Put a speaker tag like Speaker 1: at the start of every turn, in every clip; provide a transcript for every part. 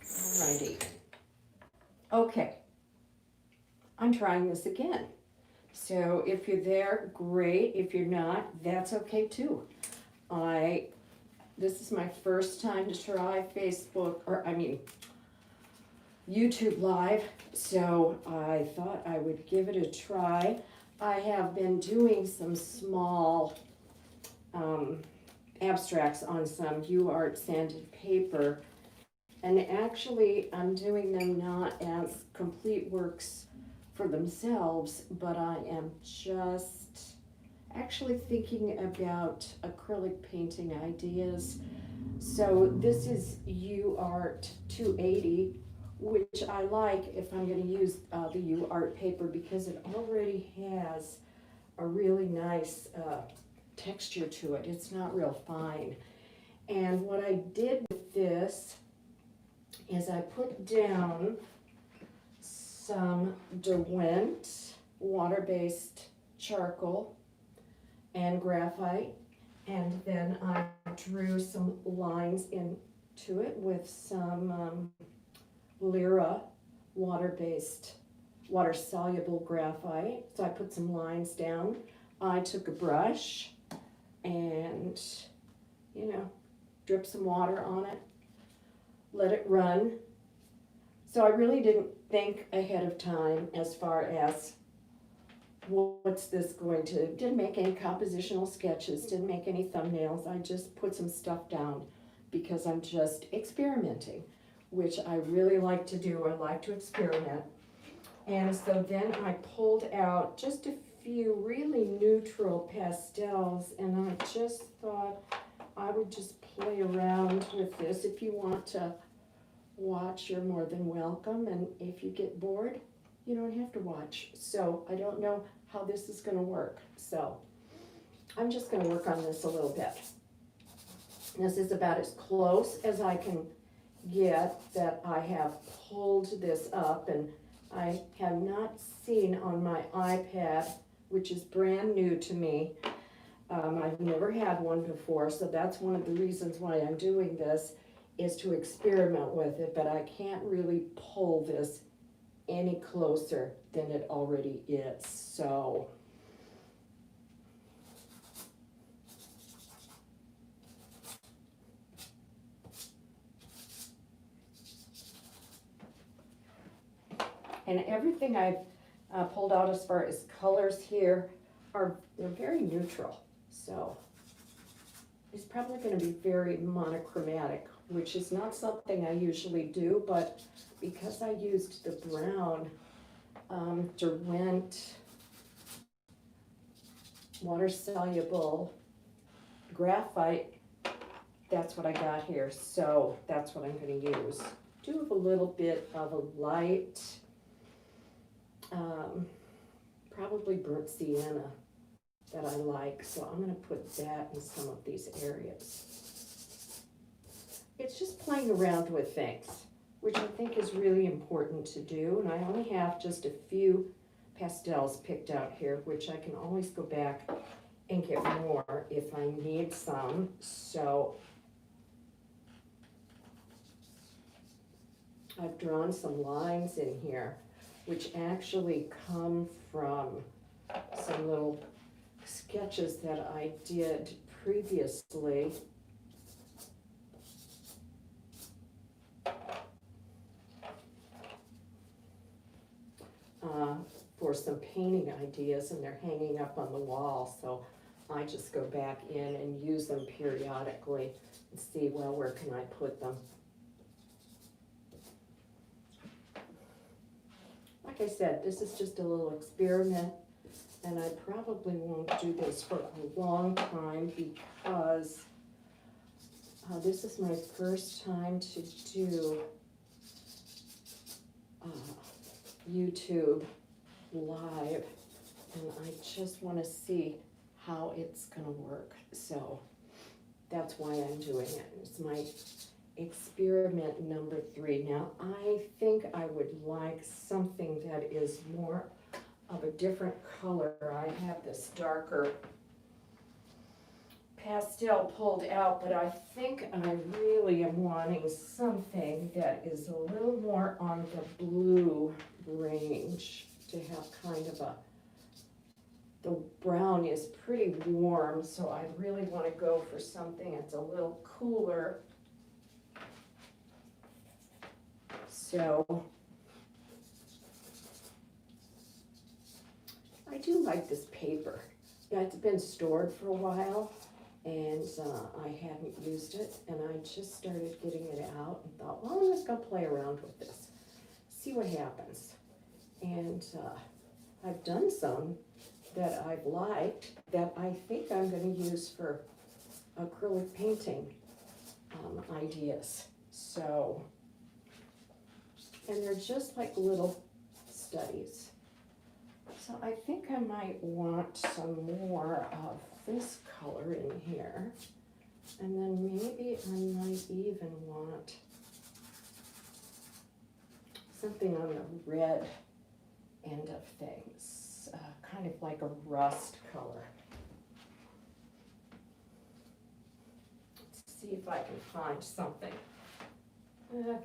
Speaker 1: Alrighty. Okay. I'm trying this again. So if you're there, great. If you're not, that's okay too. This is my first time to try Facebook, or I mean, YouTube Live, so I thought I would give it a try. I have been doing some small abstracts on some UArt sanded paper, and actually I'm doing them not as complete works for themselves, but I am just actually thinking about acrylic painting ideas. So this is UArt 280, which I like if I'm going to use the UArt paper because it already has a really nice texture to it. It's not real fine. And what I did with this is I put down some Derwent water-based charcoal and graphite, and then I drew some lines into it with some Lyra water-based, water-soluble graphite. So I put some lines down. I took a brush and, drip some water on it, let it run. So I really didn't think ahead of time as far as what's this going to, didn't make any compositional sketches, didn't make any thumbnails. I just put some stuff down because I'm just experimenting, which I really like to do. I like to experiment. And so then I pulled out just a few really neutral pastels, and I just thought I would just play around with this. If you want to watch, you're more than welcome, and if you get bored, you don't have to watch. So I don't know how this is going to work, so I'm just going to work on this a little bit. This is about as close as I can get that I have pulled this up, and I have not seen on my iPad, which is brand new to me. I've never had one before, so that's one of the reasons why I'm doing this, is to experiment with it, but I can't really pull this any closer than it already is. So and everything I've pulled out as far as colors here they're very neutral. So it's probably going to be very monochromatic, which is not something I usually do, but because I used the brown Derwent water-soluble graphite, that's what I got here, so that's what I'm going to use. Do have a little bit of a light, probably burnt sienna that I like, so I'm going to put that in some of these areas. It's just playing around with things, which I think is really important to do, and I only have just a few pastels picked out here, which I can always go back and get more if I need some. So I've drawn some lines in here, which actually come from some little sketches that I did previously. For some painting ideas, and they're hanging up on the wall, so I just go back in and use them periodically and see, well, where can I put them? Like I said, this is just a little experiment, and I probably won't do this for a long time because this is my first time to do YouTube Live, and I just want to see how it's going to work. So that's why I'm doing it. It's my experiment number 3. Now I think I would like something that is more of a different color. I have this darker pastel pulled out, but I think I really am wanting something that is a little more on the blue range to have kind of a, the brown is pretty warm, so I really want to go for something that's a little cooler. So I do like this paper. Yeah, it's been stored for a while, and I hadn't used it, and I just started getting it out and thought, well, I'm just gonna play around with this, see what happens. And I've done some that I've liked that I think I'm gonna use for acrylic painting ideas. So, and they're just like little studies. So I think I might want some more of this color in here. And then maybe I might even want something on the red end of things, kind of like a rust color. Let's see if I can find something.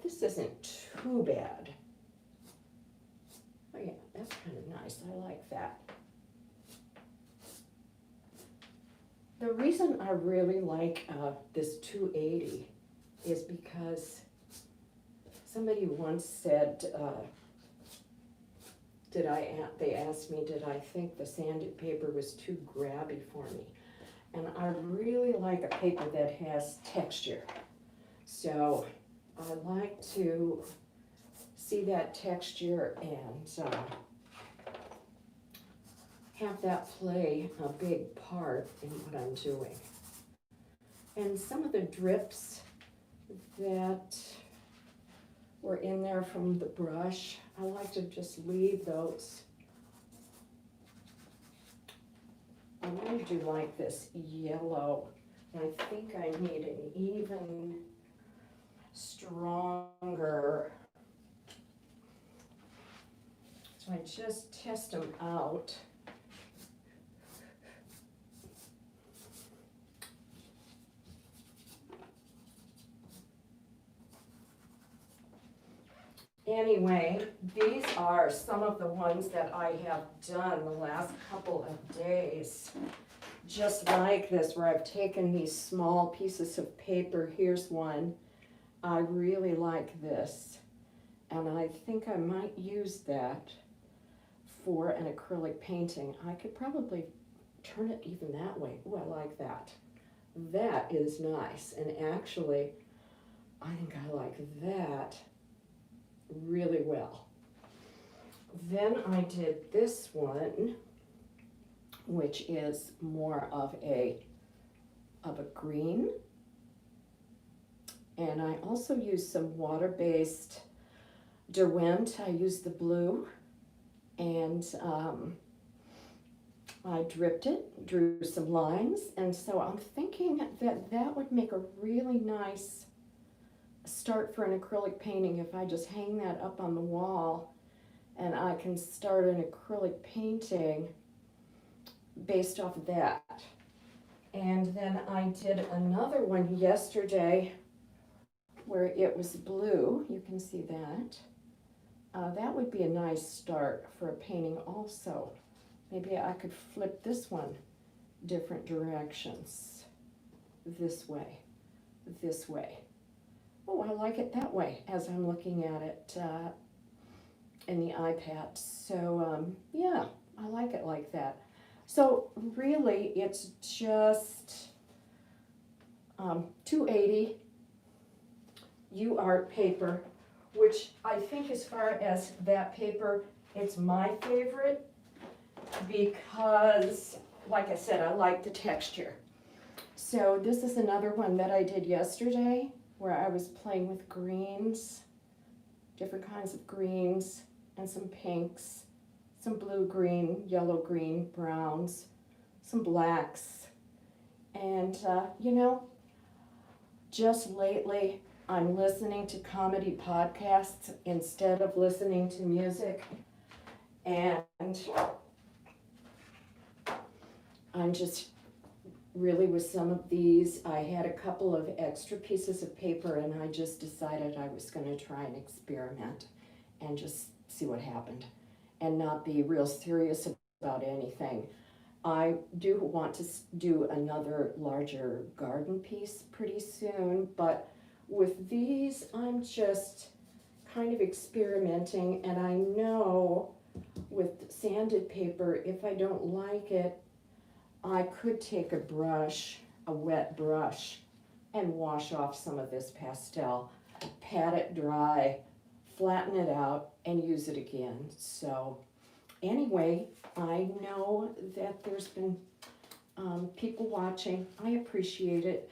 Speaker 1: This isn't too bad. Oh yeah, that's kind of nice. I like that. The reason I really like this 280 is because somebody once said, they asked me, did I think the sanded paper was too grabby for me? And I really like a paper that has texture. So I like to see that texture and have that play a big part in what I'm doing. And some of the drips that were in there from the brush, I like to just leave those. I really do like this yellow. And I think I need an even stronger. So I just test them out. Anyway, these are some of the ones that I have done the last couple of days. Just like this, where I've taken these small pieces of paper. Here's one. I really like this, and I think I might use that for an acrylic painting. I could probably turn it even that way. Oh, I like that. That is nice, and actually, I think I like that really well. Then I did this one, which is more of a green. And I also used some water-based Derwent. I used the blue, and I dripped it, drew some lines, and so I'm thinking that that would make a really nice start for an acrylic painting if I just hang that up on the wall, and I can start an acrylic painting based off of that. And then I did another one yesterday where it was blue. You can see that. That would be a nice start for a painting also. Maybe I could flip this one different directions. This way, this way. Oh, I like it that way as I'm looking at it in the iPad. So yeah, I like it like that. So really it's just 280 UArt paper, which I think as far as that paper, it's my favorite because, like I said, I like the texture. So this is another one that I did yesterday where I was playing with greens, different kinds of greens, and some pinks, some blue green, yellow green, browns, some blacks. And you know, just lately I'm listening to comedy podcasts instead of listening to music, and I'm just really with some of these, I had a couple of extra pieces of paper and I just decided I was gonna try and experiment and just see what happened and not be real serious about anything. I do want to do another larger garden piece pretty soon, but with these, I'm just kind of experimenting, and I know with sanded paper, if I don't like it, I could take a brush, a wet brush, and wash off some of this pastel, pat it dry, flatten it out, and use it again. So anyway, I know that there's been people watching. I appreciate it.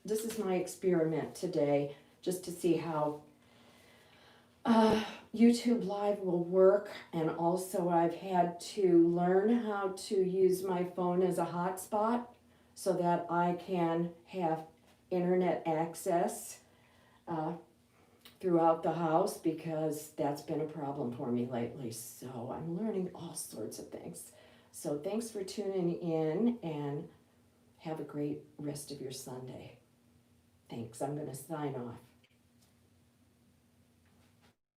Speaker 1: This is my experiment today, just to see how YouTube Live will work. And also I've had to learn how to use my phone as a hotspot so that I can have internet access throughout the house, because that's been a problem for me lately. So I'm learning all sorts of things. So thanks for tuning in, and have a great rest of your Sunday. Thanks. I'm going to sign off.